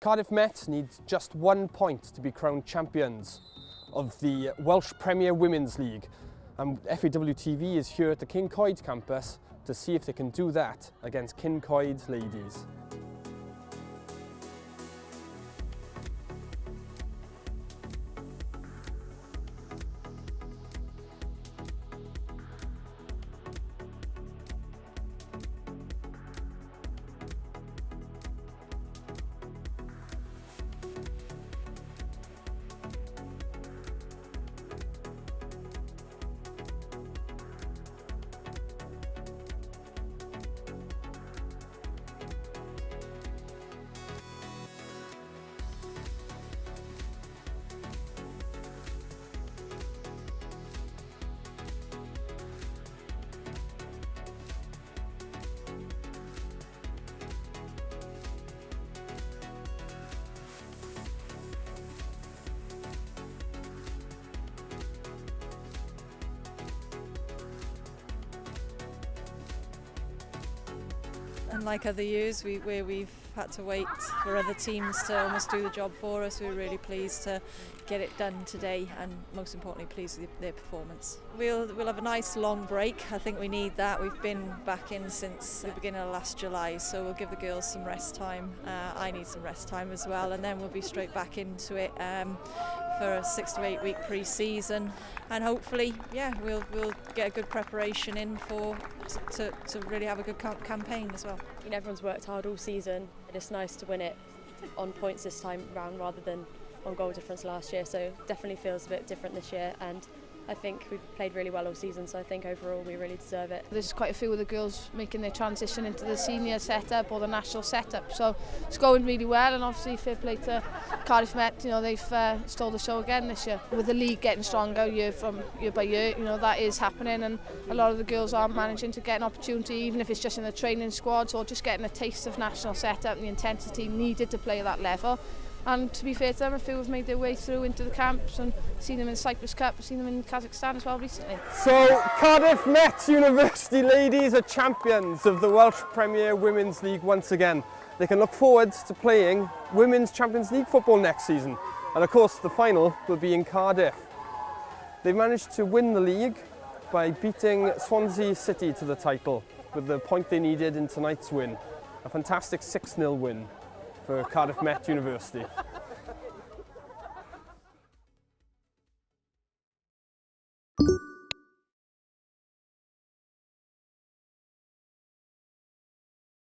Cardiff Met need just 1 point to be crowned champions of the Welsh Premier Women's League, and FAWTV is here at the Cyncoed campus to see if they can do that against Cyncoed Ladies. Unlike other years where we've had to wait for other teams to almost do the job for us, we're really pleased to get it done today, and most importantly pleased with their performance. We'll have a nice long break. I think we need that. We've been back in since the beginning of last July, so we'll give the girls some rest time. I need some rest time as well, and then we'll be straight back into it for a 6 to 8 week pre-season, and hopefully we'll get a good preparation in to really have a good campaign as well. You know, everyone's worked hard all season, and it's nice to win it on points this time round rather than on goal difference last year, so definitely feels a bit different this year, and I think we've played really well all season, so I think overall we really deserve it. There's quite a few of the girls making their transition into the senior setup or the national setup, so it's going really well, and obviously fair play to Cardiff Met. You know, they've stole the show again this year. With the league getting stronger year by year, you know, that is happening, and a lot of the girls are managing to get an opportunity, even if it's just in the training squads or just getting a taste of national setup and the intensity needed to play at that level. And to be fair to them, a few have made their way through into the camps, and seen them in the Cyprus Cup, seen them in Kazakhstan as well recently. So Cardiff Met University Ladies are champions of the Welsh Premier Women's League once again. They can look forward to playing Women's Champions League football next season, and of course the final will be in Cardiff. They've managed to win the league by beating Swansea City to the title with the point they needed in tonight's win. A fantastic 6-0 win for Cardiff Met University.